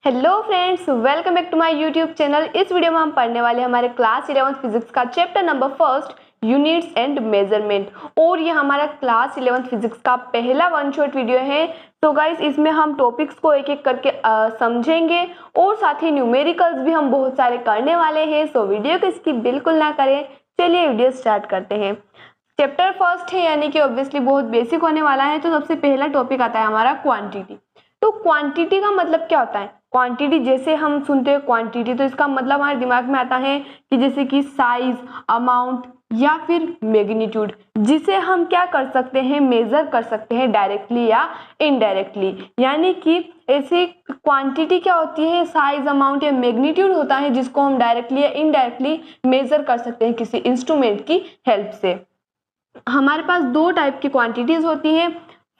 Hello friends, welcome back to my YouTube channel. इस video में हम पढ़ने वाले हैं हमारे क्लास 11 फिजिक्स का chapter number first units and measurement. और ये हमारा क्लास 11 फिजिक्स का पहला वन शॉट वीडियो है। तो गाइस, इसमें हम टॉपिक्स को एक एक करके समझेंगे और साथ ही न्यूमेरिकल्स भी हम बहुत सारे करने वाले हैं। सो वीडियो को स्किप बिल्कुल ना करें। चलिए वीडियो स्टार्ट करते हैं। चैप्टर फर्स्ट है, यानी कि ऑब्वियसली बहुत बेसिक होने वाला है। तो सबसे पहला टॉपिक आता है हमारा क्वांटिटी। तो क्वांटिटी का मतलब क्या होता है? क्वांटिटी जैसे हम सुनते हैं क्वांटिटी, तो इसका मतलब हमारे दिमाग में आता है कि जैसे कि साइज, अमाउंट या फिर मैग्नीट्यूड, जिसे हम क्या कर सकते हैं, मेजर कर सकते हैं डायरेक्टली या इनडायरेक्टली। यानी कि ऐसी क्वांटिटी क्या होती है, साइज, अमाउंट या मैग्नीट्यूड होता है जिसको हम डायरेक्टली या इनडायरेक्टली मेजर कर सकते हैं किसी इंस्ट्रूमेंट की हेल्प से। हमारे पास दो टाइप की क्वांटिटीज होती हैं,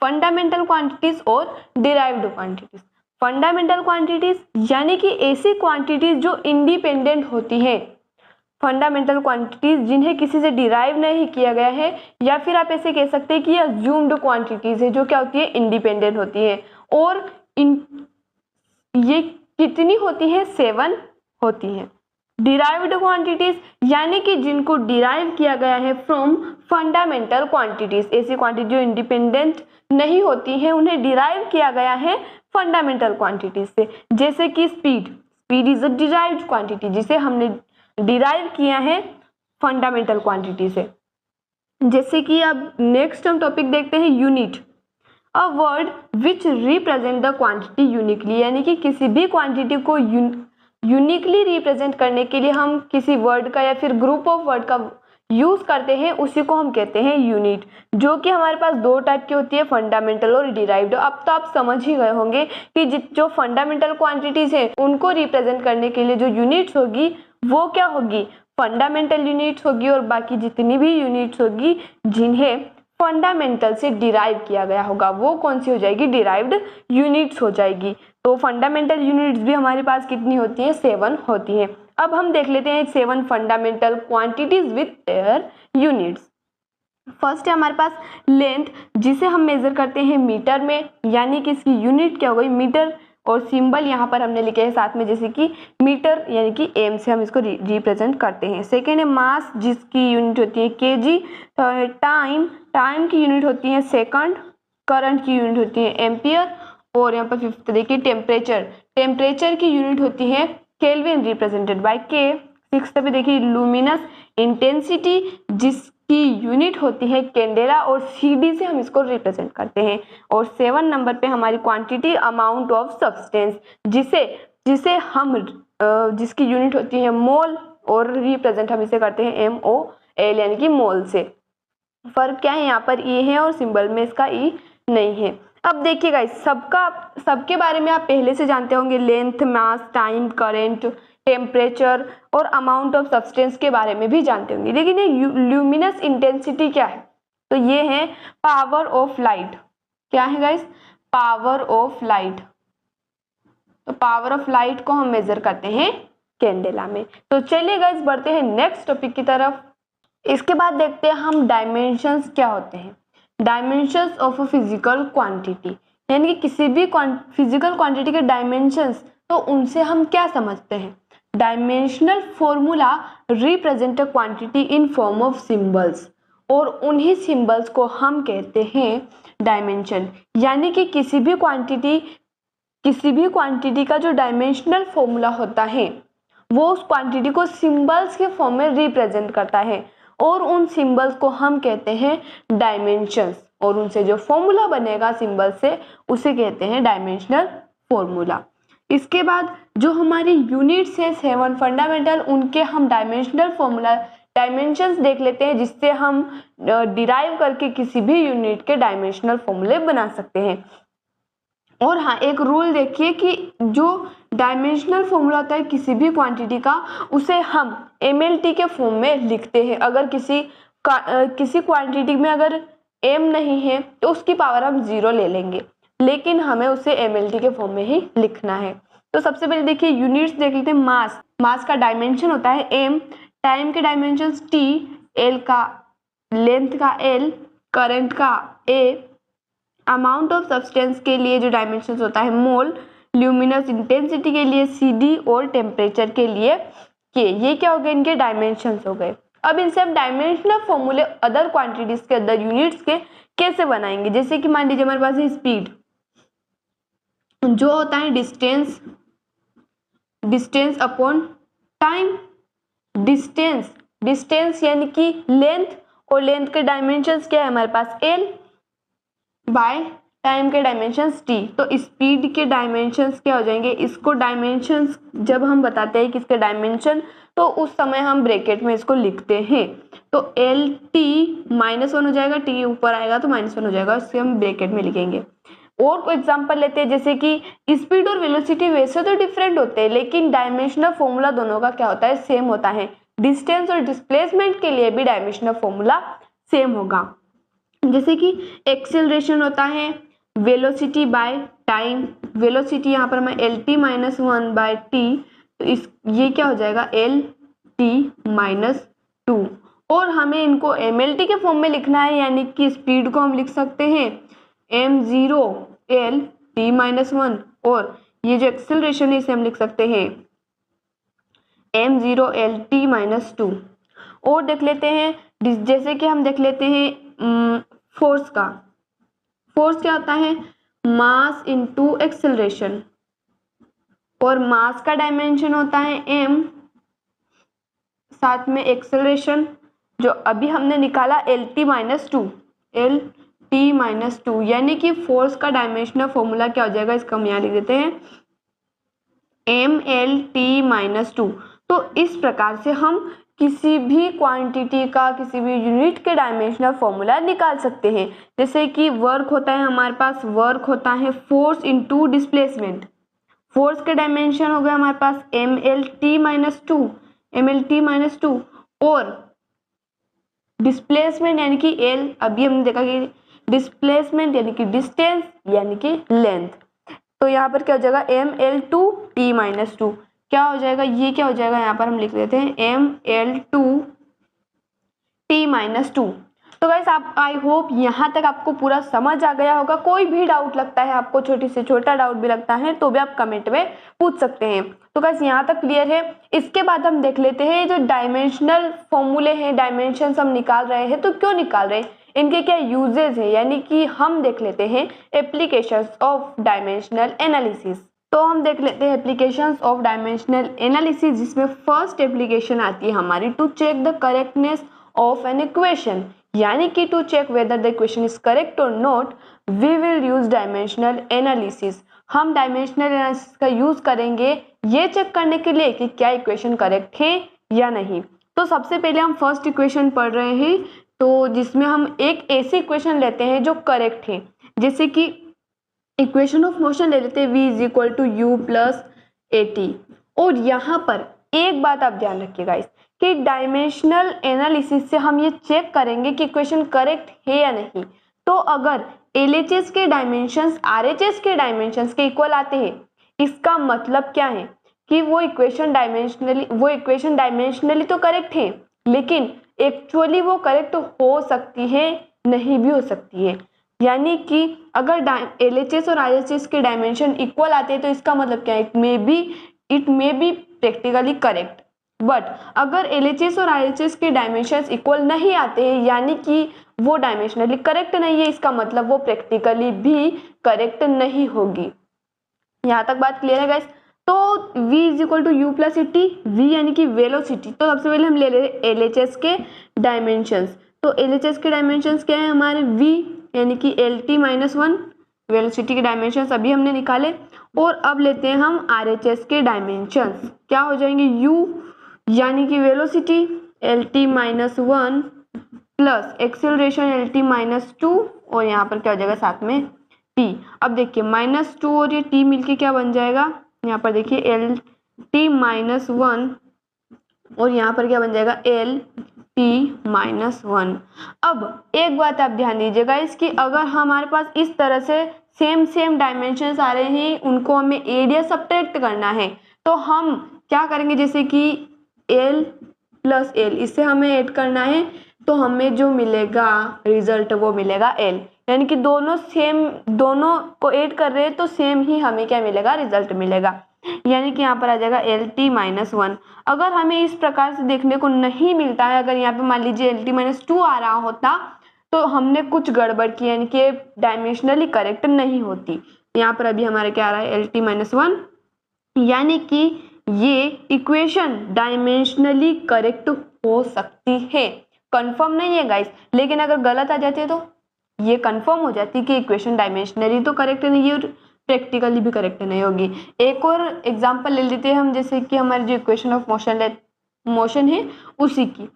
फंडामेंटल क्वांटिटीज और डिराइव्ड क्वांटिटीज। फंडामेंटल क्वांटिटीज यानी कि ऐसी क्वांटिटीज जो इंडिपेंडेंट होती हैं, फंडामेंटल क्वांटिटीज जिन्हें किसी से डिराइव नहीं किया गया है, या फिर आप ऐसे कह सकते हैं कि ये अज्यूम्ड क्वांटिटीज है जो क्या होती है, इंडिपेंडेंट होती है। और ये कितनी होती है? 7 होती है। डिराइव्ड क्वांटिटीज यानी कि जिनको डिराइव किया गया है फ्रॉम फंडामेंटल क्वांटिटीज, ऐसी क्वांटिटी जो इंडिपेंडेंट नहीं होती है उन्हें डिराइव किया गया है फंडामेंटल क्वांटिटीज से। जैसे कि speed is a derived quantity, जिसे हमने डिराइव किया है फंडामेंटल क्वांटिटी से। जैसे कि अब नेक्स्ट हम टॉपिक देखते हैं, unit. A word which represent the quantity uniquely, यानी कि किसी भी क्वांटिटी को यूनिकली रिप्रेजेंट करने के लिए हम किसी वर्ड का या फिर ग्रुप ऑफ वर्ड का यूज करते हैं, उसी को हम कहते हैं यूनिट। जो कि हमारे पास दो टाइप की होती है, फंडामेंटल और डिराइव्ड। अब तो आप समझ ही गए होंगे कि जो फंडामेंटल क्वांटिटीज है उनको रिप्रेजेंट करने के लिए जो यूनिट्स होगी वो क्या होगी, फंडामेंटल यूनिट्स होगी। और बाकी जितनी भी यूनिट्स होगी जिन्हें फंडामेंटल से डिराइव किया गया होगा वो कौन सी हो जाएगी, डिराइव्ड यूनिट्स हो जाएगी। तो फंडामेंटल यूनिट्स भी हमारे पास कितनी होती है, 7 होती है। अब हम देख लेते हैं 7 fundamental quantities with their units. First है हमारे पास लेंथ, जिसे हम मेजर करते हैं मीटर में, यानी कि इसकी यूनिट क्या हो गई, मीटर। और सिंबल यहाँ पर हमने लिखे हैं साथ में, जैसे कि मीटर यानी कि एम से हम इसको रिप्रेजेंट करते हैं। सेकेंड है मास, जिसकी यूनिट होती है केजी। टाइम की यूनिट होती है सेकंड। करंट की यूनिट होती है एम्पियर। और यहाँ पर फिफ्थ देखिए टेम्परेचर की यूनिट होती है केल्विन, रिप्रेजेंटेड बाय के। सिक्स्थ पे देखिए लुमिनस इंटेंसिटी, जिसकी यूनिट होती है कैंडेला। और सीडी से हम इसको रिप्रेजेंट करते हैं। और 7 नंबर पे हमारी क्वांटिटी अमाउंट ऑफ सब्सटेंस, जिसे हम जिसकी यूनिट होती है मोल। और रिप्रेजेंट हम इसे करते हैं MOL यानी कि मोल से। फर्क क्या है, यहाँ पर ई है और सिंबल में इसका ई नहीं है। अब देखिएगा, सबके बारे में आप पहले से जानते होंगे, लेंथ, मास, टाइम, करंट, टेम्परेचर और अमाउंट ऑफ सब्सटेंस के बारे में भी जानते होंगे। लेकिन ये ल्यूमिनस इंटेंसिटी क्या है, तो ये है पावर ऑफ लाइट। क्या है गाइस, पावर ऑफ लाइट। तो पावर ऑफ लाइट को हम मेजर करते हैं कैंडेला में। तो चलिए गाइस बढ़ते हैं नेक्स्ट टॉपिक की तरफ। इसके बाद देखते हैं हम डायमेंशंस क्या होते हैं। Dimensions of a physical quantity, यानी कि किसी भी फिजिकल क्वांटिटी के डायमेंशंस, तो उनसे हम क्या समझते हैं, dimensional formula represent a quantity in form of symbols. और उन्हीं सिंबल्स को हम कहते हैं डायमेंशन। यानी कि किसी भी क्वांटिटी का जो डायमेंशनल फॉर्मूला होता है वो उस क्वांटिटी को सिंबल्स के फॉर्म में रिप्रेजेंट करता है। और उन सिंबल्स को हम कहते हैं डायमेंशंस। और उनसे जो फॉर्मूला बनेगा सिंबल से, उसे कहते हैं डायमेंशनल फॉर्मूला। इसके बाद जो हमारी यूनिट्स है 7 फंडामेंटल, उनके हम डायमेंशनल फॉर्मूला, डायमेंशंस देख लेते हैं, जिससे हम डिराइव करके किसी भी यूनिट के डायमेंशनल फॉर्मूले बना सकते हैं। और हाँ, एक रूल देखिए कि जो डायमेंशनल फॉर्मूला होता है किसी भी क्वांटिटी का, उसे हम MLT के फॉर्म में लिखते हैं। अगर किसी क्वांटिटी में अगर m नहीं है तो उसकी पावर हम 0 ले लेंगे, लेकिन हमें उसे MLT के फॉर्म में ही लिखना है। तो सबसे पहले देखिए यूनिट्स देख लेते हैं। मास का डायमेंशन होता है m, टाइम के डायमेंशन T, L का लेंथ का L, करंट का A, अमाउंट ऑफ सब्सटेंस के लिए जो डायमेंशन होता है मोल, ल्यूमिनस इंटेंसिटी के लिए CD और टेम्परेचर के लिए K। ये क्या हो गए, इनके डायमेंशंस हो गए। अब इनसे हम डायमेंशनल फॉर्मूले अदर क्वांटिटीज के, अदर यूनिट्स के कैसे बनाएंगे। जैसे कि मान लीजिए हमारे पास है स्पीड, जो होता है डिस्टेंस अपॉन टाइम। डिस्टेंस यानी कि लेंथ, और लेंथ के डायमेंशंस क्या है हमारे पास L बाय टाइम के डायमेंशंस T। तो स्पीड के डायमेंशंस क्या हो जाएंगे, इसको डायमेंशंस जब हम बताते हैं कि इसके डायमेंशन, तो उस समय हम ब्रैकेट में इसको लिखते हैं। तो LT -1 हो जाएगा, T ऊपर आएगा तो -1 हो जाएगा, इससे हम ब्रैकेट में लिखेंगे। और कोई एग्जांपल लेते हैं, जैसे कि स्पीड और वेलोसिटी वैसे तो डिफरेंट होते हैं, लेकिन डायमेंशनल फॉर्मूला दोनों का क्या होता है, सेम होता है। डिस्टेंस और डिस्प्लेसमेंट के लिए भी डायमेंशनल फॉर्मूला सेम होगा। जैसे कि एक्सेलरेशन होता है वेलोसिटी बाय टाइम। वेलोसिटी यहाँ पर मैं LT -1 बाय T, तो ये क्या हो जाएगा LT -2। और हमें इनको MLT के फॉर्म में लिखना है, यानी कि स्पीड को हम लिख सकते हैं m0 LT -1, और ये जो एक्सेलरेशन है इसे हम लिख सकते हैं m0 LT -2। और देख लेते हैं, जैसे कि हम देख लेते हैं फोर्स का। फोर्स क्या होता है, मास इनटू एक्सेलरेशन, और मास का डायमेंशन होता है m, साथ में एक्सेलरेशन जो अभी हमने निकाला LT -2, यानी कि फोर्स का डायमेंशनल फॉर्मूला क्या हो जाएगा, इसका हम यहाँ लिख देते हैं MLT -2। तो इस प्रकार से हम किसी भी क्वांटिटी का, किसी भी यूनिट के डायमेंशनल फॉर्मूला निकाल सकते हैं। जैसे कि वर्क होता है हमारे पास, वर्क होता है फोर्स इनटू डिस्प्लेसमेंट। फोर्स के डायमेंशन हो गया हमारे पास MLT -2, और डिस्प्लेसमेंट यानी कि L, अभी हमने देखा कि डिस्प्लेसमेंट यानी कि डिस्टेंस यानी कि लेंथ। तो यहाँ पर क्या हो जाएगा ML2T -2, क्या हो जाएगा, ये क्या हो जाएगा, यहाँ पर हम लिख देते हैं ML2T -2। तो गाइस आप, आई होप यहाँ तक आपको पूरा समझ आ गया होगा। कोई भी डाउट लगता है आपको, छोटी से छोटा डाउट भी लगता है, तो भी आप कमेंट में पूछ सकते हैं। तो गाइस यहाँ तक क्लियर है। इसके बाद हम देख लेते हैं जो डायमेंशनल फॉर्मूले हैं, डायमेंशन हम निकाल रहे हैं, तो क्यों निकाल रहे हैं, इनके क्या यूजेस है, यानी कि हम देख लेते हैं एप्लीकेशंस ऑफ डायमेंशनल एनालिसिस। तो हम देख लेते हैं एप्लीकेशंस ऑफ डायमेंशनल एनालिसिस, जिसमें फर्स्ट एप्लीकेशन आती है हमारी to check the correctness of an equation, यानी कि to check whether the equation is correct और not we will use dimensional analysis. हम डायमेंशनल एनालिसिस का यूज करेंगे ये चेक करने के लिए कि क्या इक्वेशन करेक्ट है या नहीं। तो सबसे पहले हम फर्स्ट इक्वेशन पढ़ रहे हैं, तो जिसमें हम एक ऐसी इक्वेशन लेते हैं जो करेक्ट है। जैसे कि इक्वेशन ऑफ मोशन ले लेते हैं v = u + at। और यहाँ पर एक बात आप ध्यान रखिएगा इस कि डायमेंशनल एनालिसिस से हम ये चेक करेंगे कि इक्वेशन करेक्ट है या नहीं। तो अगर LHS के डायमेंशंस RHS के डायमेंशंस के इक्वल आते हैं, इसका मतलब क्या है कि वो इक्वेशन डायमेंशनली तो करेक्ट है, लेकिन एक्चुअली वो करेक्ट हो सकती है, नहीं भी हो सकती है। यानी कि अगर LHS और RHS के डायमेंशन इक्वल आते हैं, तो इसका मतलब क्या है, it may be practically correct. But अगर LHS और RHS के डायमेंशंस इक्वल नहीं आते हैं, यानी कि वो डायमेंशनली करेक्ट नहीं है, इसका मतलब वो प्रैक्टिकली भी करेक्ट नहीं होगी। यहाँ तक बात क्लियर है गाइस। तो v = u + at, v यानी कि वेलोसिटी। तो सबसे पहले हम ले रहे हैं LHS के डायमेंशंस। तो LHS के डायमेंशंस क्या है हमारे, v यानी कि LT -1, वेलोसिटी के डायमेंशंस अभी हमने निकाले। और अब लेते हैं हम RHS के डायमेंशंस, क्या हो जाएंगे, u यानी कि velocity LT -1 plus acceleration LT -2, और यहाँ पर क्या हो जाएगा साथ में t। अब देखिए -2 और ये t मिलके क्या बन जाएगा, यहाँ पर देखिए LT -1 और यहाँ पर क्या बन जाएगा LT -1। अब एक बात आप ध्यान दीजिएगा इसकी, अगर हमारे पास इस तरह से सेम डायमेंशंस आ रहे हैं, उनको हमें एरिया सब्ट्रैक्ट करना है, तो हम क्या करेंगे, जैसे कि L + L इसे हमें ऐड करना है, तो हमें जो मिलेगा रिजल्ट वो मिलेगा L। यानी कि दोनों सेम, दोनों को ऐड कर रहे हैं तो सेम ही हमें क्या मिलेगा, रिजल्ट मिलेगा। यानी कि यहाँ पर आ जाएगा LT-1। अगर हमें इस प्रकार से देखने को नहीं मिलता है, अगर यहाँ पे मान लीजिए LT-2 आ रहा होता तो हमने कुछ गड़बड़ की, यानी कि डायमेंशनली करेक्ट नहीं होती। यहाँ पर अभी हमारे क्या आ रहा है, LT-1, यानी कि ये इक्वेशन डायमेंशनली करेक्ट हो सकती है। कंफर्म नहीं है गाइस, लेकिन अगर गलत आ जाती है तो ये कंफर्म हो जाती है कि इक्वेशन डायमेंशनली तो करेक्ट नहीं है और प्रैक्टिकली भी करेक्ट नहीं होगी। एक और एग्जांपल ले लेते हैं हम, जैसे कि हमारी जो इक्वेशन ऑफ मोशन है उसी की,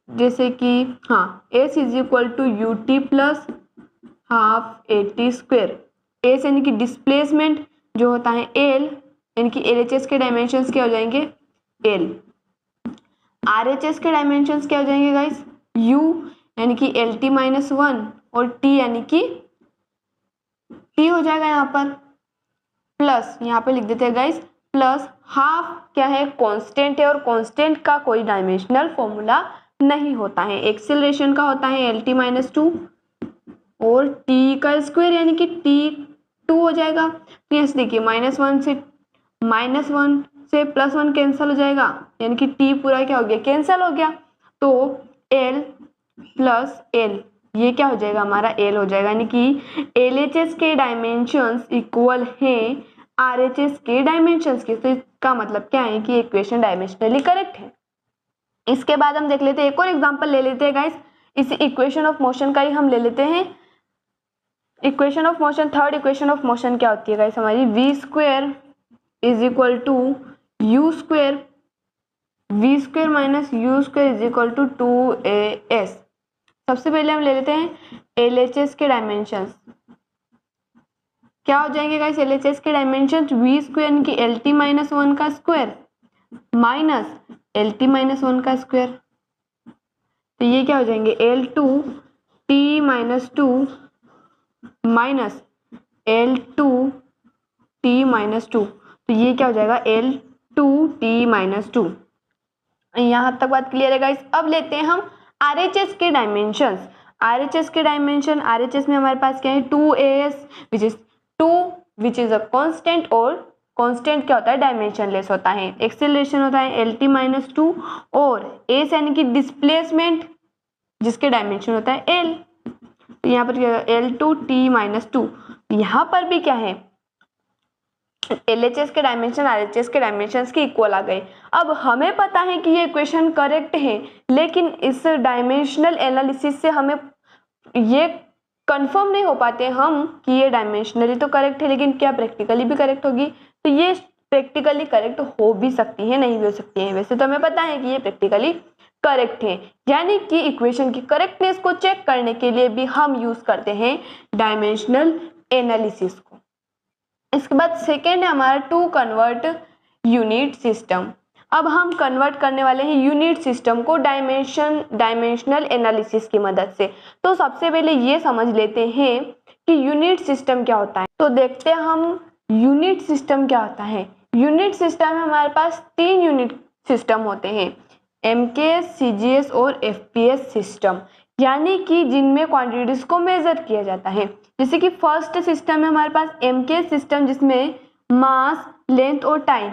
जैसे कि हाँ, s is equal to ut plus half at²। s यानी कि डिस्प्लेसमेंट जो होता है l, यानी कि LHS के डायमेंशंस क्या हो जाएंगे, l। RHS के डायमेंशंस क्या हो जाएंगे गाइस, u यानी कि LT-1 और t यानी कि t हो जाएगा यहाँ पर, प्लस यहाँ पे लिख देते हैं गाइस, प्लस हाफ क्या है, कांस्टेंट है और कांस्टेंट का कोई डायमेंशनल फॉर्मूला नहीं होता है। एक्सेलरेशन का होता है LT-2 और t का स्क्वायर यानी कि t2 हो जाएगा। तो यहाँ से देखिए -1 से +1 कैंसिल हो जाएगा, यानी कि t पूरा क्या हो गया, कैंसिल हो गया। तो l प्लस l ये क्या हो जाएगा, हमारा l हो जाएगा, यानी कि LHS के डायमेंशंस इक्वल हैं RHS के डायमेंशंस के। तो इसका मतलब क्या है कि इक्वेशन डायमेंशनली करेक्ट है। इसके बाद हम देख लेते हैं, एक और एग्जांपल ले लेते हैं गाइस, इस इक्वेशन ऑफ मोशन का ही हम ले लेते हैं। Equation of motion, third equation of motion क्या होती है गाइस हमारी, v² is equal to u², v² minus u² is equal to 2as। सबसे पहले हम ले लेते हैं LHS के डायमेंशंस, क्या हो जाएंगे गाइस LHS के डायमेंशंस, v² यानी कि LT-1 का स्क्वायर माइनस LT-1 का स्क्वायर। तो ये क्या हो जाएंगे, L2T-2 माइनस L2T-2। तो ये क्या हो जाएगा, L2T-2। यहाँ तक बात क्लियर है गाइस। अब लेते हैं हम RHS के डायमेंशंस। RHS के डायमेंशन, RHS में हमारे पास क्या है, 2as which is 2 which is a constant, और कांस्टेंट क्या होता है, डायमेंशनलेस होता है। एक्सेलरेशन होता है LT-2 और s यानी कि डिस्प्लेसमेंट जिसके डायमेंशन होता है l। तो यहाँ पर क्या, L2T-2। यहाँ पर भी क्या है, LHS के डायमेंशन RHS के डायमेंशंस के इक्वल आ गए। अब हमें पता है कि ये इक्वेशन करेक्ट है, लेकिन इस डायमेंशनल एनालिसिस से हमें ये कंफर्म नहीं हो पाते हम कि ये डायमेंशनली तो करेक्ट है, लेकिन क्या प्रैक्टिकली भी करेक्ट होगी। तो ये प्रैक्टिकली करेक्ट हो भी सकती है, नहीं भी हो सकती है। वैसे तो हमें पता है कि ये प्रैक्टिकली करेक्ट है, यानी कि इक्वेशन की करेक्टनेस को चेक करने के लिए भी हम यूज करते हैं डायमेंशनल एनालिसिस को। इसके बाद सेकेंड है हमारा टू कन्वर्ट यूनिट सिस्टम। अब हम कन्वर्ट करने वाले हैं यूनिट सिस्टम को डायमेंशनल एनालिसिस की मदद से। तो सबसे पहले ये समझ लेते हैं कि यूनिट सिस्टम क्या होता है। तो देखते हैं हम यूनिट सिस्टम क्या होता है। यूनिट सिस्टम में हमारे पास 3 यूनिट सिस्टम होते हैं, MKS, CGS और FPS सिस्टम, यानी कि जिनमें क्वांटिटीज को मेजर किया जाता है। जैसे कि फर्स्ट सिस्टम है हमारे पास MKS सिस्टम, जिसमें मास, लेंथ और टाइम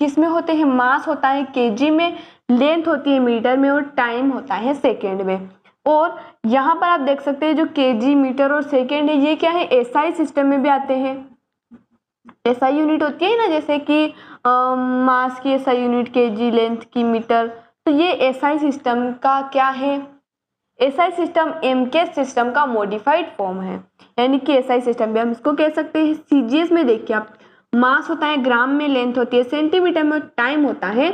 किसमें होते हैं, मास होता है kg में, लेंथ होती है मीटर में और टाइम होता है सेकेंड में। और यहाँ पर आप देख सकते हैं जो kg, मीटर और सेकेंड है, ये क्या है, SI सिस्टम में भी आते हैं। SI यूनिट होती है ना, जैसे कि मास की SI यूनिट kg, लेंथ की मीटर, तो ये SI सिस्टम का क्या है, SI सिस्टम MKS सिस्टम का मॉडिफाइड फॉर्म है, यानी कि SI सिस्टम भी हम इसको कह सकते हैं। CGS में देखिए आप, मास होता है ग्राम में, लेंथ होती है सेंटीमीटर में, टाइम होता है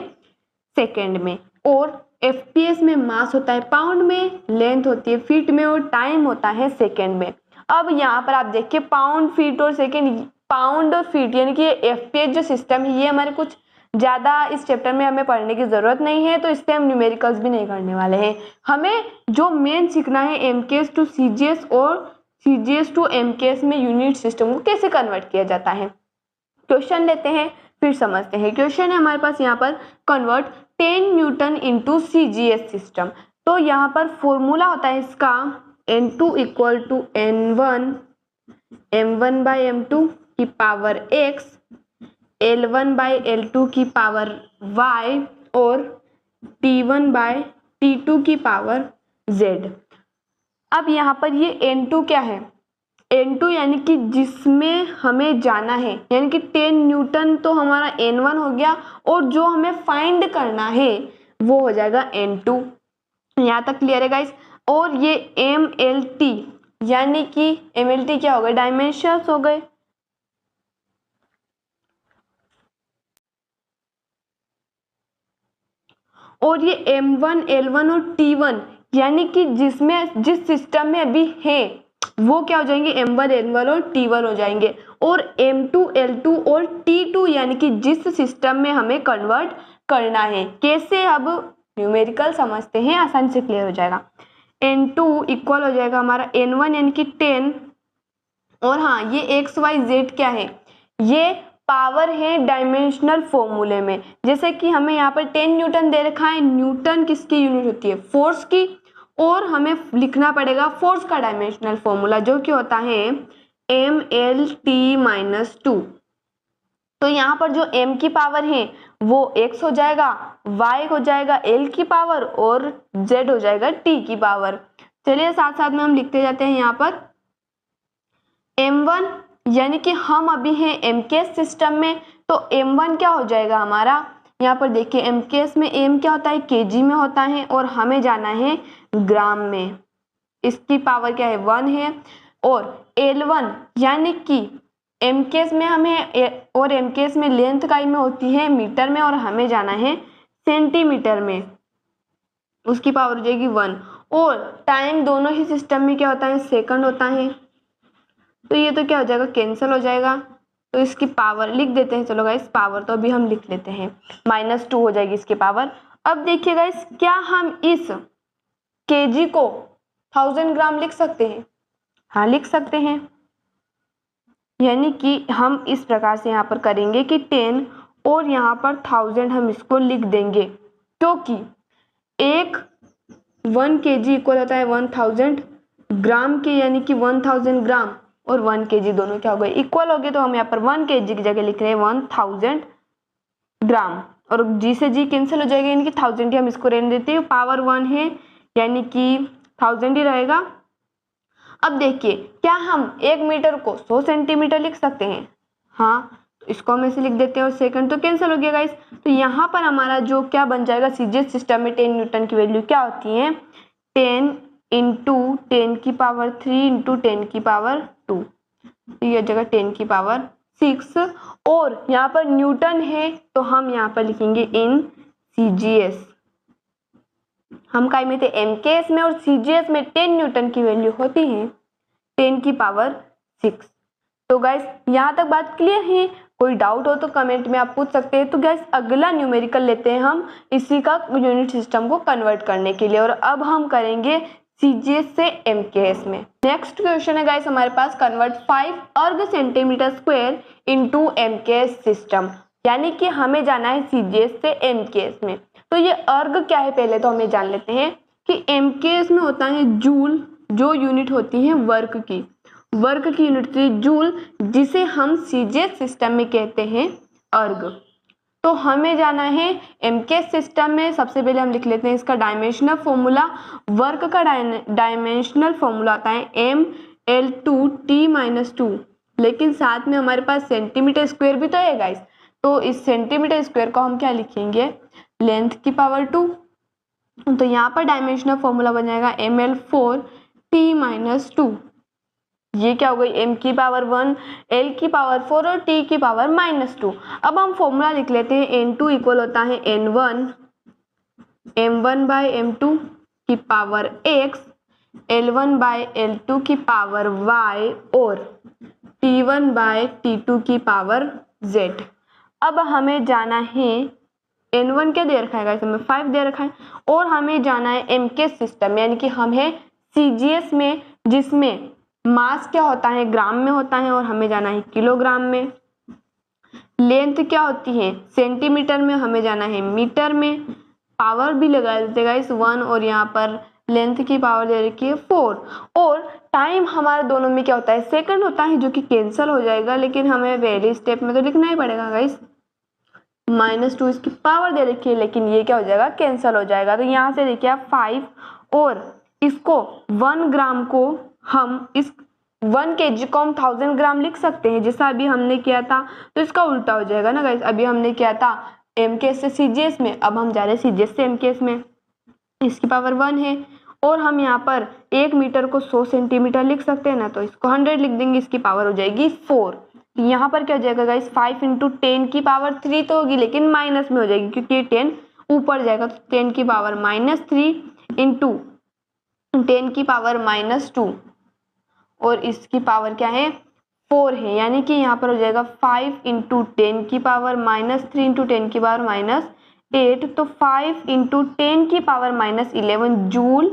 सेकेंड में। और FPS में मास होता है पाउंड में, लेंथ होती है फीट में और टाइम होता है सेकेंड में। अब यहाँ पर आप देखिए पाउंड, फीट और सेकेंड, पाउंड और फीट, यानी कि FPS जो सिस्टम है ये हमारे कुछ ज़्यादा इस चैप्टर में हमें पढ़ने की ज़रूरत नहीं है, तो इससे हम न्यूमेरिकल्स भी नहीं करने वाले हैं। हमें जो मेन सीखना है MKS टू CGS और CGS टू MKS में यूनिट सिस्टम को कैसे कन्वर्ट किया जाता है। क्वेश्चन लेते हैं फिर समझते हैं। क्वेश्चन है हमारे पास यहाँ पर, convert 10 Newton into CGS system. तो यहाँ पर फॉर्मूला होता है इसका N2 equal to N1 M1 by M2 की power X, L1 by L2 की पावर Y और T1 बाई T2 की पावर Z। अब यहाँ पर ये N2 क्या है, N2 यानी कि जिसमें हमें जाना है, यानी कि 10 न्यूटन तो हमारा N1 हो गया और जो हमें फाइंड करना है वो हो जाएगा N2। यहाँ तक क्लियर है गाइस। और ये MLT यानी कि MLT क्या हो गए, डायमेंशंस हो गए। और ये M1 L1 और T1 यानी कि जिस सिस्टम में अभी है वो क्या हो जाएंगे, M1 L1 और T1 हो जाएंगे। और M2 L2 और T2 यानी कि जिस सिस्टम में हमें कन्वर्ट करना है। कैसे, अब न्यूमेरिकल समझते हैं, आसानी से क्लियर हो जाएगा। N2 इक्वल हो जाएगा हमारा N1 यानी कि 10, और हाँ ये XYZ क्या है, ये पावर है डायमेंशनल फॉर्मूले में। जैसे कि हमें यहाँ पर 10 न्यूटन दे रखा है, न्यूटन किसकी यूनिट होती है, फोर्स की, और हमें लिखना पड़ेगा फोर्स का डायमेंशनल फॉर्मूला जो कि होता है MLT-2। तो यहाँ पर जो m की पावर है वो x हो जाएगा, y हो जाएगा l की पावर और z हो जाएगा t की पावर। चलिए साथ साथ में हम लिखते जाते हैं। यहाँ पर m1 यानी कि हम अभी हैं MKS सिस्टम में, तो m1 क्या हो जाएगा हमारा, यहाँ पर देखिए MKS में m क्या होता है, kg में होता है और हमें जाना है ग्राम में। इसकी पावर क्या है, 1 है। और L1 यानी कि MKS में हमें, और MKS में लेंथ इकाई में होती है मीटर में और हमें जाना है सेंटीमीटर में, उसकी पावर हो जाएगी 1। और टाइम दोनों ही सिस्टम में क्या होता है, सेकंड होता है। तो ये तो क्या हो जाएगा, कैंसिल हो जाएगा। तो इसकी पावर लिख देते हैं, चलो गाइस पावर तो अभी हम लिख लेते हैं, -2 हो जाएगी इसकी पावर। अब देखिए गाइस, क्या हम इस kg को 1000 ग्राम लिख सकते हैं, हाँ लिख सकते हैं। यानी कि हम इस प्रकार से यहाँ पर करेंगे कि 10 और यहाँ पर 1000 हम इसको लिख देंगे, क्योंकि 1 kg इक्वल होता है 1000 ग्राम के, यानी कि 1000 ग्राम और 1 kg दोनों क्या हो गए, इक्वल हो गए। तो हम यहाँ पर 1 kg की जगह लिख रहे हैं 1000 ग्राम, और जी से जी कैंसिल हो जाएगा, यानी कि 1000 ही हम इसको रहने देते हैं, पावर 1 है यानी कि 1000 ही रहेगा। अब देखिए, क्या हम 1 मीटर को 100 सेंटीमीटर लिख सकते हैं, हाँ तो इसको हम ऐसे लिख देते हैं और सेकंड तो कैंसिल हो गया गाइस। तो यहाँ पर हमारा जो क्या बन जाएगा, सीजीएस सिस्टम में 10 न्यूटन की वैल्यू क्या होती है, 10 इंटू 10 की पावर 3 इंटू 10 की पावर 2, तो यह जगह 10 की पावर 6। और यहाँ पर न्यूटन है तो हम यहाँ पर लिखेंगे इन सीजीएस। हम काय में थे, MKS में, और CGS में 10 न्यूटन की वैल्यू होती है 10 की पावर 6। तो गाइस यहाँ तक बात क्लियर है, कोई डाउट हो तो कमेंट में आप पूछ सकते हैं। तो गाइस अगला न्यूमेरिकल लेते हैं हम इसी का यूनिट सिस्टम को कन्वर्ट करने के लिए, और अब हम करेंगे CGS से MKS में। नेक्स्ट क्वेश्चन है गाइस हमारे पास, कन्वर्ट 5 अर्ग centimetre square into MKS system, यानी कि हमें जाना है CGS से MKS में। तो ये अर्ग क्या है, पहले तो हमें जान लेते हैं कि MKS में होता है जूल, जो यूनिट होती है वर्क की यूनिट थी जूल, जिसे हम CGS सिस्टम में कहते हैं अर्ग। तो हमें जाना है MKS सिस्टम में। सबसे पहले हम लिख लेते हैं इसका डायमेंशनल फॉर्मूला। वर्क का डायमेंशनल फॉर्मूला आता है ML2T-2, लेकिन साथ में हमारे पास सेंटीमीटर स्क्वायर भी तो है गाइस, तो इस सेंटीमीटर स्क्वायर को हम क्या लिखेंगे, लेंथ की पावर 2। तो यहाँ पर डायमेंशनल फॉर्मूला बन जाएगा ML4T-2। ये क्या हो गई, m की पावर 1, l की पावर 4 और t की पावर -2। अब हम फॉर्मूला लिख लेते हैं, n2 इक्वल होता है n1 m1 बाई m2 की power x, l1 by l2 की पावर y और t1 बाई t2 की पावर z। अब हमें जाना है, n1 क्या दे रखा है गाइस, हमें 5 दे रखा है, और हमें जाना है MKS सिस्टम, यानी कि हम है CGS में, जिसमें मास क्या होता है, ग्राम में होता है, और हमें जाना है किलोग्राम में। लेंथ क्या होती है, सेंटीमीटर में, हमें जाना है मीटर में। पावर भी लगा देते गाइस 1, और यहाँ पर लेंथ की पावर दे रखी है 4 और टाइम हमारे दोनों में क्या होता है सेकंड होता है जो कि कैंसिल हो जाएगा, लेकिन हमें पहले स्टेप में तो लिखना ही पड़ेगा गाइस। -2 इसकी पावर दे रखी है, लेकिन ये क्या हो जाएगा कैंसिल हो जाएगा। तो यहाँ से देखिए आप 5 और इसको 1 ग्राम को हम इस 1 kg को हम 1000 ग्राम लिख सकते हैं, जैसा अभी हमने किया था। तो इसका उल्टा हो जाएगा ना गाइस, अभी हमने किया था MKS से CGS में, अब हम जा रहे हैं CGS से MKS में। इसकी पावर 1 है और हम यहाँ पर 1 मीटर को 100 सेंटीमीटर लिख सकते हैं ना, तो इसको 100 लिख देंगे, इसकी पावर हो जाएगी 4। यहाँ पर क्या हो जाएगा गाइस 5 × 10 की पावर 3 तो होगी, लेकिन माइनस में हो जाएगी क्योंकि 10 ऊपर जाएगा, तो 10 की पावर -3 × 10 की पावर -2 और इसकी पावर क्या है 4 है, यानी कि यहाँ पर हो जाएगा 5 × 10 की पावर -3 × 10 की पावर -8, तो 5 × 10 की पावर -11 जूल,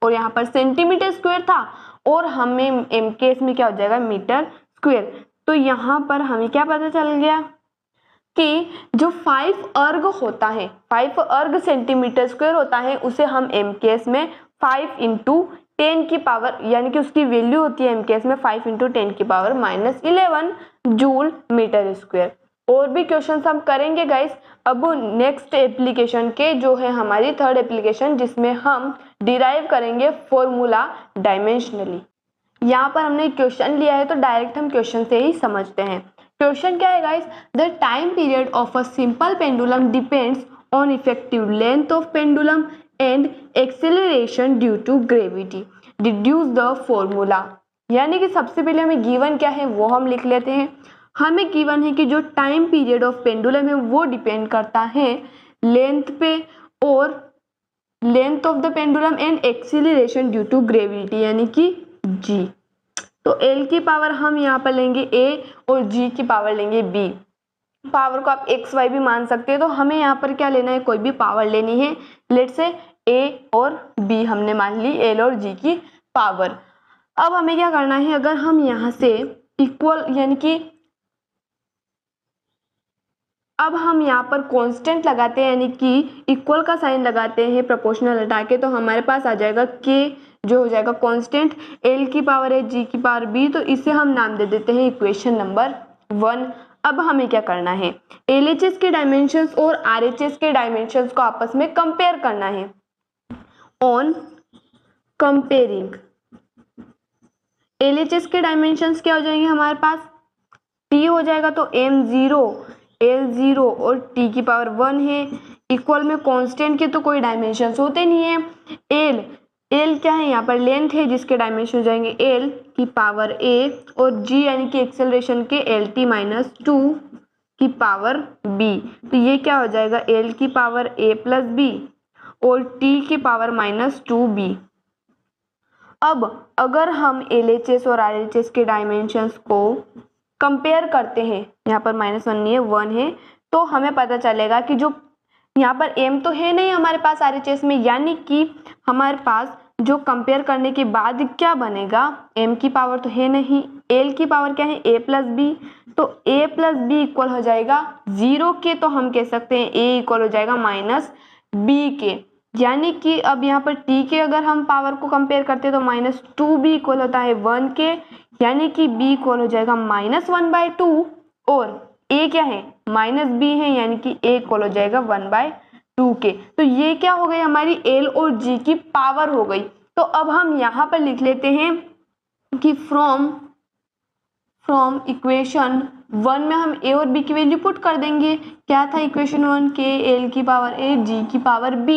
और यहाँ पर सेंटीमीटर स्क्वायर था और हमें MKS में क्या हो जाएगा मीटर स्क्वायर। तो यहाँ पर हमें क्या पता चल गया कि जो 5 अर्ग होता है, 5 अर्ग सेंटीमीटर स्क्वायर होता है, उसे हम MKS में 5 × 10 की पावर, यानी कि उसकी वैल्यू होती है MKS में 5 × 10 की पावर -11 जूल मीटर स्क्वायर। और भी क्वेश्चन हम करेंगे गाइस। अब नेक्स्ट एप्लीकेशन के जो है हमारी थर्ड एप्लीकेशन, जिसमें हम डिराइव करेंगे फॉर्मूला डायमेंशनली। यहाँ पर हमने क्वेश्चन लिया है तो डायरेक्ट हम क्वेश्चन से ही समझते हैं। क्वेश्चन क्या है guys, the time period of a simple pendulum depends on effective length of pendulum and acceleration due to gravity, deduce the formula. यानी कि सबसे पहले हमें गिवन क्या है वो हम लिख लेते हैं। हमें गिवन है कि जो टाइम पीरियड ऑफ पेंडुलम है वो डिपेंड करता है लेंथ पे और length of the pendulum and acceleration due to gravity, यानी कि G। तो L की पावर हम यहाँ पर लेंगे A और G की पावर लेंगे B। पावर को आप x y भी मान सकते हैं, तो हमें यहाँ पर क्या लेना है, कोई भी पावर लेनी है। लेट से A और B हमने मान ली L और G की पावर। अब हमें क्या करना है, अगर हम यहाँ से इक्वल, यानी कि अब हम यहाँ पर कांस्टेंट लगाते हैं, यानी कि इक्वल का साइन लगाते हैं प्रोपोर्शनल हटा के, तो हमारे पास आ जाएगा K जो हो जाएगा कांस्टेंट, L की पावर है G की पावर B, तो इसे हम नाम दे देते हैं इक्वेशन नंबर 1। अब हमें क्या करना है, LHS के डायमेंशंस और RHS के डायमेंशंस को आपस में कंपेयर करना है। ऑन कंपेयरिंग LHS के डायमेंशंस क्या हो जाएंगे हमारे पास, T हो जाएगा, तो M0 L0 और T की पावर 1 है। इक्वल में कांस्टेंट के तो कोई डायमेंशंस होते नहीं है। L क्या है, यहाँ पर लेंथ है जिसके डायमेंशन हो जाएंगे L की पावर A और G यानी कि एक्सेलरेशन के LT-2 की पावर B, तो ये क्या हो जाएगा L की पावर A + B और T की पावर -2B। अब अगर हम LHS और RHS के डायमेंशंस को कंपेयर करते हैं, यहाँ पर -1 नहीं है 1 है, तो हमें पता चलेगा कि जो यहाँ पर M तो है नहीं हमारे पास RHS में, यानी कि हमारे पास जो कंपेयर करने के बाद क्या बनेगा, M की पावर तो है नहीं, L की पावर क्या है A + B, तो A + B इक्वल हो जाएगा 0 के, तो हम कह सकते हैं A इक्वल हो जाएगा -B के, यानी कि अब यहाँ पर T के अगर हम पावर को कंपेयर करते हैं तो -2B इक्वल होता है 1 के, यानी कि B इक्वल हो जाएगा -1/2 और A क्या है -B है, यानी कि A इक्वल हो जाएगा 1/2 के। तो ये क्या हो गई हमारी L और G की पावर हो गई। तो अब हम यहाँ पर लिख लेते हैं कि फ्रॉम इक्वेशन 1 में हम A और B की वैल्यू पुट कर देंगे। क्या था इक्वेशन 1 के L की पावर A G की पावर B,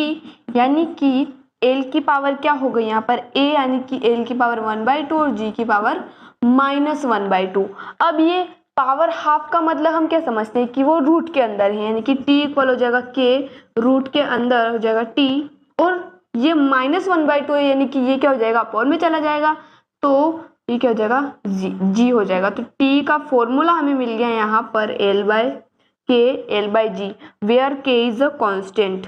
यानी कि L की पावर क्या हो गई यहाँ पर A, यानी कि L की पावर 1/2 और G की पावर -1/2। अब ये पावर हाफ का मतलब हम क्या समझते हैं कि वो रूट के अंदर है, यानी कि T इक्वल हो जाएगा K, रूट के अंदर हो जाएगा T, और ये -1/2 है, यानी कि ये क्या हो जाएगा अपॉन में चला जाएगा, तो ये क्या हो जाएगा G हो जाएगा। तो T का फॉर्मूला हमें मिल गया यहाँ पर L/K L/G, where K is a constant,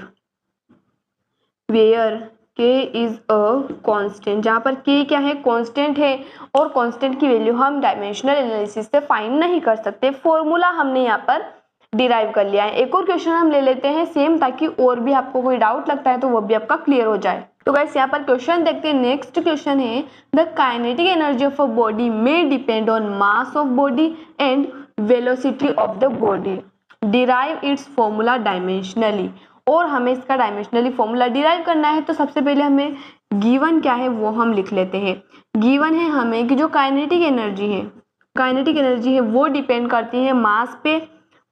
where K is a constant, जहाँ पर K क्या है कांस्टेंट है और कांस्टेंट की वैल्यू हम डायमेंशनल एनालिसिस से फाइंड नहीं कर सकते। फॉर्मूला हमने यहाँ पर डिराइव कर लिया है। एक और क्वेश्चन हम ले लेते हैं सेम, ताकि और भी आपको कोई डाउट लगता है तो वो भी आपका क्लियर हो जाए। तो गाइस यहाँ पर क्वेश्चन देखते हैं। नेक्स्ट क्वेश्चन है the kinetic energy of a body may depend on mass of body and velocity of the body, derive it's formula dimensionally. और हमें इसका डायमेंशनली फॉर्मूला डिराइव करना है तो सबसे पहले हमें गिवन क्या है वो हम लिख लेते हैं। गिवन है हमें कि जो काइनेटिक एनर्जी है वो डिपेंड करती है मास पे,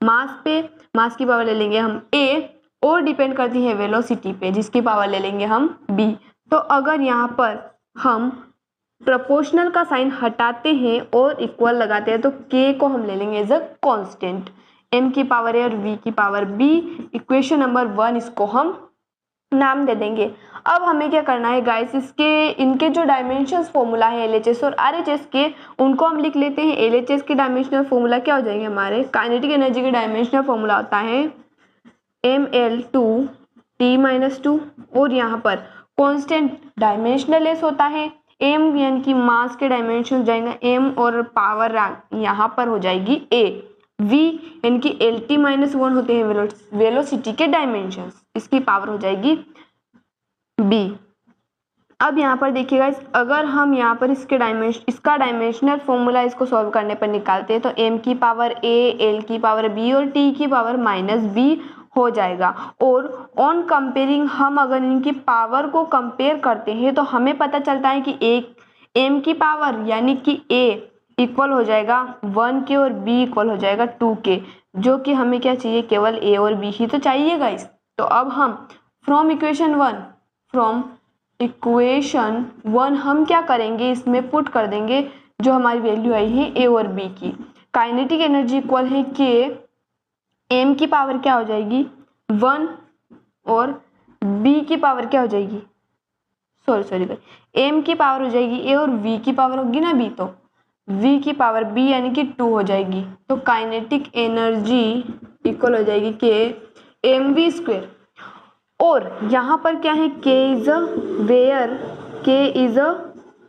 मास की पावर ले लेंगे हम a, और डिपेंड करती है वेलोसिटी पे जिसकी पावर ले लेंगे हम b। तो अगर यहाँ पर हम प्रोपोर्शनल का साइन हटाते हैं और इक्वल लगाते हैं तो k को हम ले लेंगे एज अ कांस्टेंट, m की पावर a और v की पावर b। इक्वेशन नंबर 1 इसको हम नाम दे देंगे। अब हमें क्या करना है गाइस, इनके जो डायमेंशंस फॉर्मूला है LHS और RHS के, उनको हम लिख लेते हैं। LHS के डायमेंशनल फॉर्मूला क्या हो जाएंगे हमारे, काइनेटिक एनर्जी के डायमेंशनल फॉर्मूला होता है mL2T-2, और यहाँ पर कांस्टेंट डायमेंशनल लेस होता है m, यानी कि मास के डायमेंशन जाएगा m और पावर यहाँ पर हो जाएगी a, v यानी कि LT-1 होते हैं वेलोसिटी के डायमेंशंस, इसकी पावर हो जाएगी b। अब यहाँ पर देखिएगा, अगर हम यहाँ पर इसका डायमेंशनल फॉर्मूला इसको सॉल्व करने पर निकालते हैं तो m की पावर a, l की पावर b और t की पावर -b हो जाएगा। और ऑन कंपेयरिंग हम अगर इनकी पावर को कंपेयर करते हैं तो हमें पता चलता है कि एक m की पावर यानी कि a इक्वल हो जाएगा 1 के और b इक्वल हो जाएगा 2 के, जो कि हमें क्या चाहिए, केवल a और b ही तो चाहिए गाइस। तो अब हम फ्रॉम इक्वेशन 1 हम क्या करेंगे, इसमें पुट कर देंगे जो हमारी वैल्यू आई है a और b की। काइनेटिक एनर्जी इक्वल है k, m की पावर क्या हो जाएगी 1 और b की पावर क्या हो जाएगी, सॉरी m की पावर हो जाएगी a और v की पावर होगी ना b, तो v की पावर b यानी कि 2 हो जाएगी। तो काइनेटिक एनर्जी इक्वल हो जाएगी k mv²। और यहाँ पर क्या है, k इज अ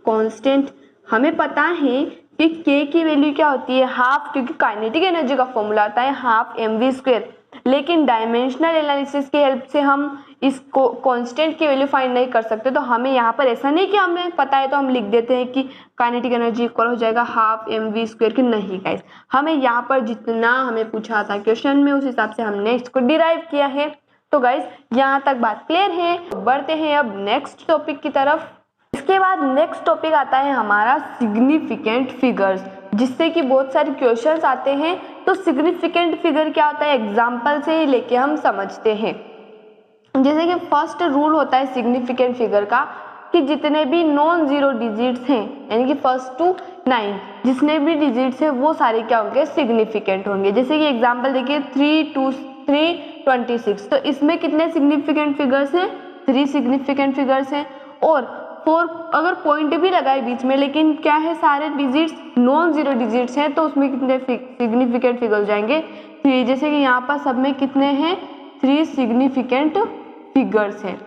कांस्टेंट। हमें पता है कि k की वैल्यू क्या होती है, हाफ, क्योंकि काइनेटिक एनर्जी का फॉर्मूला आता है हाफ mv²। लेकिन डायमेंशनल एनालिसिस की हेल्प से हम इसको कांस्टेंट की वैल्यू फाइंड नहीं कर सकते। तो हमें यहाँ पर ऐसा नहीं कि हमें पता है तो हम लिख देते हैं कि काइनेटिक एनर्जी इक्वल हो जाएगा हाफ mv² की, नहीं गाइस, हमें यहाँ पर जितना हमें पूछा था क्वेश्चन में उस हिसाब से हमने इसको डिराइव किया है। तो गाइस यहाँ तक बात क्लियर है। बढ़ते हैं अब नेक्स्ट टॉपिक की तरफ। इसके बाद नेक्स्ट टॉपिक आता है हमारा सिग्निफिकेंट फिगर्स, जिससे कि बहुत सारे क्वेश्चंस आते हैं। तो सिग्निफिकेंट फिगर क्या होता है, एग्जांपल से ही लेके हम समझते हैं। जैसे कि फर्स्ट रूल होता है सिग्निफिकेंट फिगर का कि जितने भी नॉन जीरो डिजिट्स हैं, यानी कि फर्स्ट टू 9 जितने भी डिजिट्स हैं वो सारे क्या होंगे, सिग्निफिकेंट होंगे। जैसे कि एग्जांपल देखिए 3 2 3 26, तो इसमें कितने सिग्निफिकेंट फिगर्स हैं, 3 सिग्निफिकेंट फिगर्स हैं। और 4 अगर पॉइंट भी लगाए बीच में, लेकिन क्या है सारे डिजिट्स नॉन जीरो डिजिट्स हैं, तो उसमें कितने सिग्निफिकेंट फिगर हो जाएंगे, 3। जैसे कि यहाँ पर सब में कितने हैं, 3 सिग्निफिकेंट फिगर्स हैं।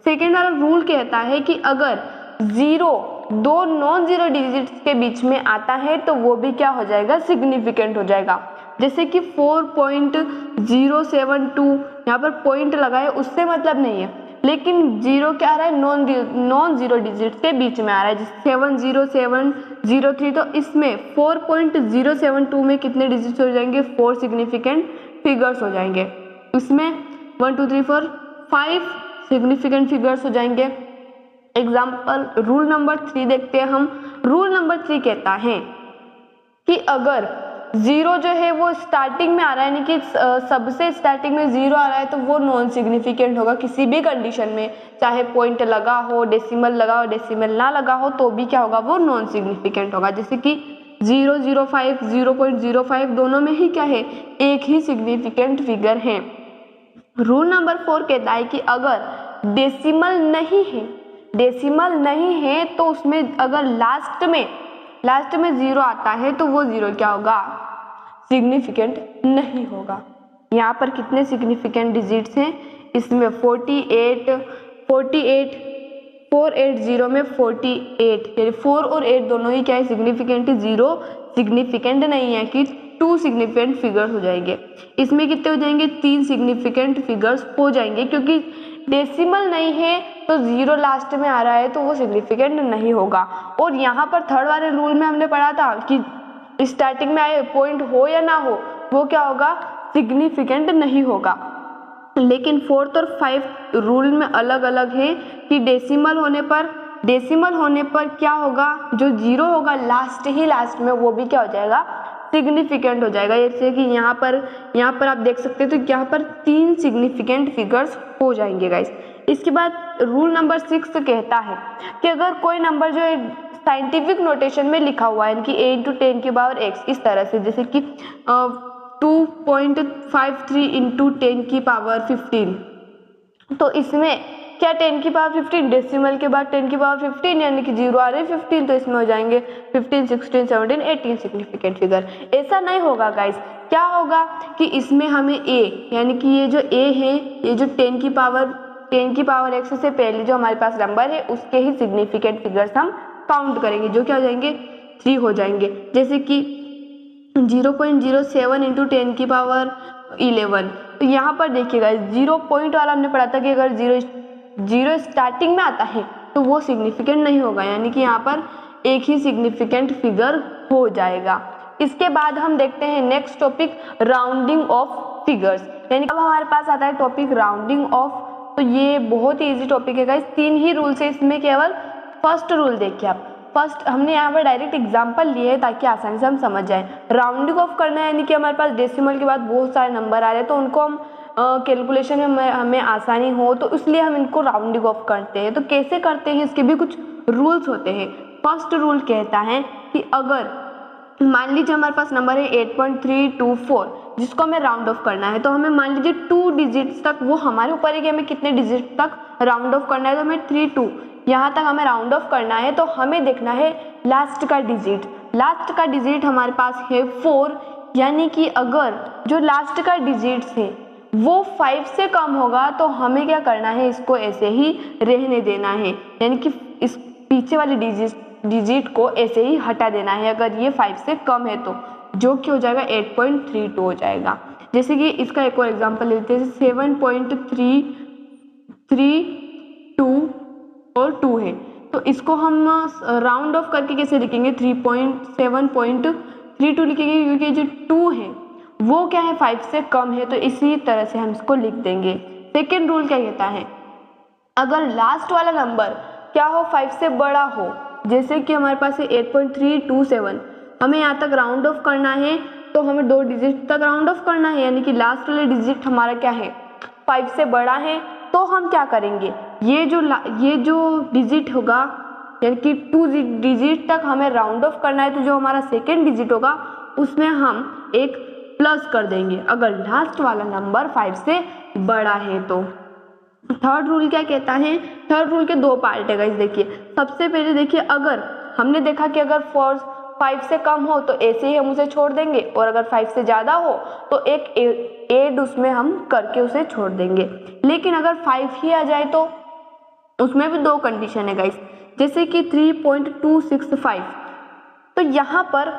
सेकेंड वाला रूल कहता है कि अगर 2 नॉन जीरो डिजिट्स के बीच में आता है तो वो भी क्या हो जाएगा, सिग्निफिकेंट हो जाएगा। जैसे कि 4.072 यहाँ पर पॉइंट लगाए, उससे मतलब नहीं है, लेकिन 0 क्या आ रहा है, नॉन जीरो डिजिट्स के बीच में आ रहा है, जैसे 70703। तो इसमें 4.072 में कितने डिजिट्स हो जाएंगे, 4 सिग्निफिकेंट फिगर्स हो जाएंगे। इसमें 1 2 3 4 5 सिग्निफिकेंट फिगर्स हो जाएंगे। एग्जाम्पल रूल नंबर 3 देखते हैं हम। रूल नंबर 3 कहता है कि अगर 0 जो है वो स्टार्टिंग में आ रहा है, यानी कि सबसे स्टार्टिंग में 0 आ रहा है, तो वो नॉन सिग्निफिकेंट होगा किसी भी कंडीशन में, चाहे पॉइंट लगा हो, डेसिमल लगा हो, डेसिमल ना लगा हो, तो भी क्या होगा, वो नॉन सिग्निफिकेंट होगा। जैसे कि 0.05 0.05 दोनों में ही क्या है, एक ही सिग्निफिकेंट फिगर है। रूल नंबर 4 कहता है कि अगर डेसिमल नहीं है तो उसमें अगर लास्ट में 0 आता है तो वो 0 क्या होगा, सिग्निफिकेंट नहीं होगा। यहाँ पर कितने सिग्निफिकेंट डिजिट्स हैं, इसमें 480 में 48, यानी 4 और 8 दोनों ही क्या है, सिग्निफिकेंट। 0 सिग्निफिकेंट नहीं है कि 2 सिग्निफिकेंट फिगर्स हो जाएंगे। इसमें कितने हो जाएंगे, 3 सिग्निफिकेंट फिगर्स हो जाएंगे, क्योंकि डेसिमल नहीं है तो 0 लास्ट में आ रहा है तो वो सिग्निफिकेंट नहीं होगा। और यहाँ पर थर्ड वाले रूल में हमने पढ़ा था कि स्टार्टिंग में आए पॉइंट हो या ना हो वो क्या होगा, सिग्निफिकेंट नहीं होगा। लेकिन फोर्थ और फाइव्थ रूल में अलग अलग है कि डेसिमल होने पर क्या होगा, जो 0 होगा लास्ट में वो भी क्या हो जाएगा, सिग्निफिकेंट हो जाएगा। जैसे कि यहाँ पर आप देख सकते हो तो यहाँ पर 3 सिग्निफिकेंट फिगर्स हो जाएंगे गाइस। इसके बाद रूल नंबर 6 कहता है कि अगर कोई नंबर जो है साइंटिफिक नोटेशन में लिखा हुआ है यानी कि a × 10 की पावर x इस तरह से, जैसे कि 2.53 × 10 की पावर 15, तो इसमें क्या 10 की पावर 15 डेसिमल के बाद 10 की पावर 15 यानी कि 0 आ रहे 15, तो इसमें हो जाएंगे 15, 16, 17, 18 सिग्निफिकेंट फिगर। ऐसा नहीं होगा गाइस, क्या होगा कि इसमें हमें a यानी कि ये जो a है, ये जो 10 की पावर x से पहले जो हमारे पास नंबर है उसके ही सिग्निफिकेंट फिगर्स हम काउंट करेंगे, जो क्या हो जाएंगे 3 हो जाएंगे। जैसे कि 0.07 × 10 की पावर 11, तो यहाँ पर देखिएगा 0 पॉइंट वाला हमने पढ़ा था कि अगर 0 स्टार्टिंग में आता है तो वो सिग्निफिकेंट नहीं होगा, यानी कि यहाँ पर एक ही सिग्निफिकेंट फिगर हो जाएगा। इसके बाद हम देखते हैं next topic, rounding off figures. यानी अब हमारे पास आता है टॉपिक राउंडिंग ऑफ, तो ये बहुत ही इजी टॉपिक है गाइस। 3 ही रूल्स है इसमें, केवल फर्स्ट रूल देखिए आप। फर्स्ट हमने यहाँ पर डायरेक्ट एग्जांपल लिए है ताकि आसानी से हम समझ जाएं। राउंडिंग ऑफ करना है यानी कि हमारे पास डेसिमल के बाद बहुत सारे नंबर आ रहे हैं तो उनको हम कैलकुलेशन में हमें आसानी हो तो इसलिए हम इनको राउंडिंग ऑफ करते हैं। तो कैसे करते हैं इसके भी कुछ रूल्स होते हैं। फर्स्ट रूल कहता है कि अगर मान लीजिए हमारे पास नंबर है 8.324 जिसको हमें राउंड ऑफ करना है, तो हमें मान लीजिए 2 डिजिट्स तक, वो हमारे ऊपर है कि हमें कितने डिजिट तक राउंड ऑफ करना है, तो हमें 32 यहाँ तक हमें राउंड ऑफ करना है। तो हमें देखना है लास्ट का डिजिट हमारे पास है 4, यानी कि अगर जो लास्ट का डिजिट्स है वो 5 से कम होगा तो हमें क्या करना है, इसको ऐसे ही रहने देना है, यानी कि इस पीछे वाले डिजिट को ऐसे ही हटा देना है अगर ये 5 से कम है तो, जो कि हो जाएगा 8.32 हो जाएगा। जैसे कि इसका एक और एग्जांपल लेते हैं, 7.332 और 2 है, तो इसको हम राउंड ऑफ करके कैसे लिखेंगे, 7.32 लिखेंगे क्योंकि जो 2 है वो क्या है 5 से कम है, तो इसी तरह से हम इसको लिख देंगे। सेकेंड रूल क्या कहता है, अगर लास्ट वाला नंबर क्या हो 5 से बड़ा हो, जैसे कि हमारे पास है 8.327, हमें यहाँ तक राउंड ऑफ करना है तो हमें 2 डिजिट तक राउंड ऑफ करना है, यानी कि लास्ट वाले डिजिट हमारा क्या है 5 से बड़ा है, तो हम क्या करेंगे, ये जो डिजिट होगा यानी कि 2 डिजिट तक हमें राउंड ऑफ करना है, तो जो हमारा सेकेंड डिजिट होगा उसमें हम एक प्लस कर देंगे अगर लास्ट वाला नंबर 5 से बड़ा है तो। थर्ड रूल क्या कहता है, थर्ड रूल के 2 पार्ट है गाइस। देखिए सबसे पहले देखिए, अगर हमने देखा कि अगर 5 से कम हो तो ऐसे ही हम उसे छोड़ देंगे, और अगर 5 से ज़्यादा हो तो एक ऐड उसमें हम करके उसे छोड़ देंगे। लेकिन अगर 5 ही आ जाए तो उसमें भी 2 कंडीशन है गाइस, जैसे कि 3.265, तो यहाँ पर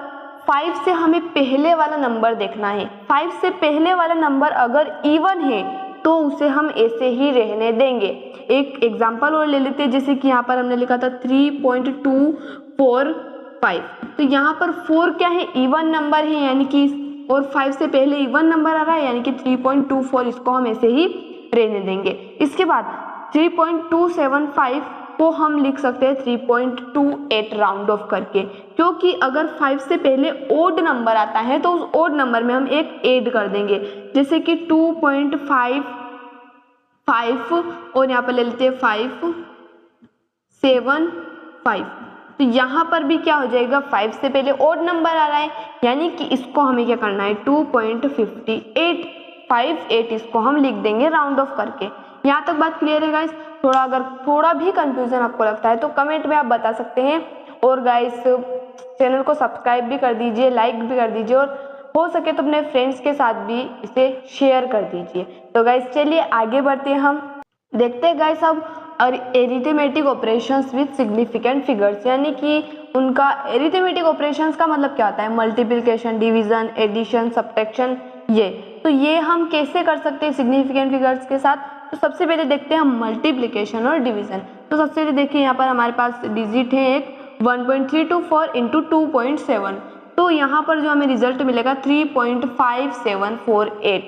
5 से हमें पहले वाला नंबर देखना है। 5 से पहले वाला नंबर अगर इवन है तो उसे हम ऐसे ही रहने देंगे। एक एग्जांपल और ले लेते हैं, जैसे कि यहाँ पर हमने लिखा था 3.245, तो यहाँ पर 4 क्या है इवन नंबर है, यानी कि और 5 से पहले इवन नंबर आ रहा है, यानी कि 3.24 इसको हम ऐसे ही रहने देंगे। इसके बाद 3.275 को हम लिख सकते हैं 3.28 राउंड ऑफ करके, क्योंकि अगर 5 से पहले ओड नंबर आता है तो उस ओड नंबर में हम एक ऐड कर देंगे, जैसे कि 2.55 और यहाँ पर ले लेते हैं 575, तो यहाँ पर भी क्या हो जाएगा 5 से पहले ओड नंबर आ रहा है, यानी कि इसको हमें क्या करना है 2.58 इसको हम लिख देंगे राउंड ऑफ करके। यहाँ तक बात क्लियर है गाइस? अगर थोड़ा भी कंफ्यूजन आपको लगता है तो कमेंट में आप बता सकते हैं, और गाइस चैनल को सब्सक्राइब भी कर दीजिए, लाइक भी कर दीजिए, और हो सके तो अपने फ्रेंड्स के साथ भी इसे शेयर कर दीजिए। तो गाइस चलिए आगे बढ़ते हैं, हम देखते हैं गाइस अब arithmetic operations with significant figures, यानी कि उनका एरिथमेटिक ऑपरेशंस का मतलब क्या होता है, मल्टीप्लिकेशन, डिवीजन, एडिशन, सब्ट्रैक्शन, ये तो ये हम कैसे कर सकते हैं सिग्निफिकेंट फिगर्स के साथ, तो सबसे पहले देखते हैं हम मल्टीप्लिकेशन और डिवीजन। तो सबसे पहले देखिए यहाँ पर हमारे पास डिजिट है एक 1.324 इंटू 2.7, तो यहाँ पर जो हमें रिजल्ट मिलेगा 3.5748।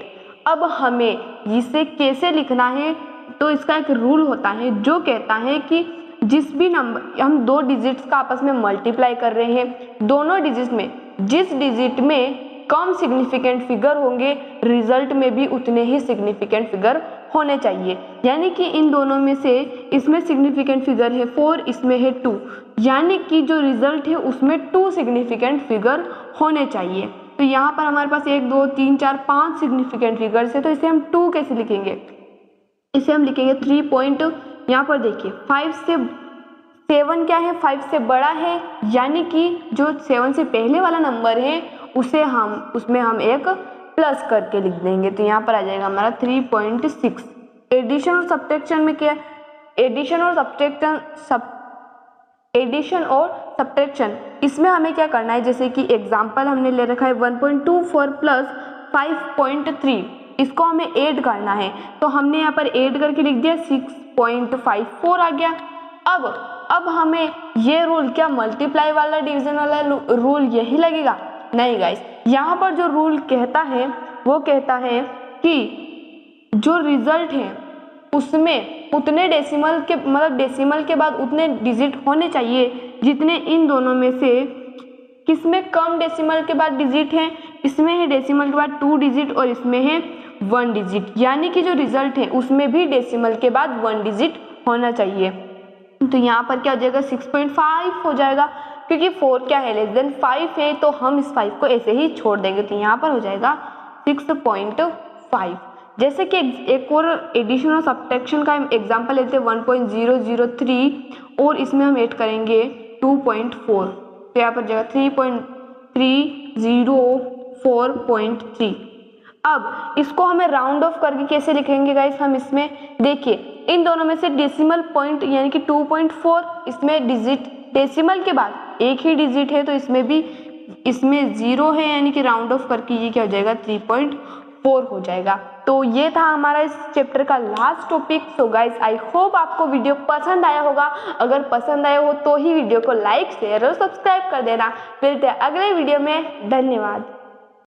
अब हमें इसे कैसे लिखना है, तो इसका एक रूल होता है जो कहता है कि जिस भी नंबर हम दो डिजिट्स का आपस में मल्टीप्लाई कर रहे हैं, दोनों डिजिट में जिस डिजिट में कम सिग्निफिकेंट फिगर होंगे रिजल्ट में भी उतने ही सिग्निफिकेंट फिगर होने चाहिए। यानी कि इन दोनों में से इसमें सिग्निफिकेंट फिगर है 4, इसमें है 2, यानी कि जो रिजल्ट है उसमें 2 सिग्निफिकेंट फिगर होने चाहिए। तो यहाँ पर हमारे पास 1 2 3 4 5 सिग्निफिकेंट फिगर्स है, तो इसे हम 2 कैसे लिखेंगे, इसे हम लिखेंगे 3 पॉइंट, यहाँ पर देखिए 5 से 7 क्या है, 5 से बड़ा है, यानी कि जो 7 से पहले वाला नंबर है उसमें हम एक प्लस करके लिख देंगे। तो यहाँ पर आ जाएगा हमारा 3.6। एडिशन और सब्ट्रैक्शन में क्या है, एडिशन और सब्ट्रैक्शन इसमें हमें क्या करना है, जैसे कि एग्जांपल हमने ले रखा है 1.24 प्लस 5.3, इसको हमें ऐड करना है, तो हमने यहाँ पर ऐड करके लिख दिया 6.54 आ गया। अब हमें ये रूल क्या मल्टीप्लाई वाला डिवीजन वाला रूल यही लगेगा? नहीं गाइस, यहाँ पर जो रूल कहता है वो कहता है कि जो रिजल्ट है उसमें उतने डेसिमल के बाद उतने डिजिट होने चाहिए जितने इन दोनों में से किसमें कम डेसिमल के बाद डिजिट है, इसमें है डेसिमल के बाद 2 डिजिट और इसमें है 1 डिजिट, यानी कि जो रिजल्ट है उसमें भी डेसिमल के बाद 1 डिजिट होना चाहिए। तो यहाँ पर क्या हो जाएगा 6.5 हो जाएगा, क्योंकि 4 क्या है लेस देन 5 है, तो हम इस 5 को ऐसे ही छोड़ देंगे, तो यहाँ पर हो जाएगा 6.5। जैसे कि एक और एडिशन और सब्ट्रैक्शन का एग्जांपल लेते हैं 1.003 और इसमें हम ऐड करेंगे 2.4, तो यहाँ पर जाएगा 3.304.3। अब इसको हमें राउंड ऑफ करके कैसे लिखेंगे गाइस, हम इसमें देखिए इन दोनों में से डेसिमल पॉइंट यानी कि 2.4, इसमें डिजिट डेसिमल के बाद एक ही डिजिट है, तो इसमें 0 है, यानी कि राउंड ऑफ करके ये क्या हो जाएगा 3.4 हो जाएगा। तो ये था हमारा इस चैप्टर का last topic. So guys I hope आपको वीडियो पसंद आया होगा, अगर पसंद आया हो तो ही वीडियो को लाइक शेयर और सब्सक्राइब कर देना। मिलते हैं अगले वीडियो में, धन्यवाद।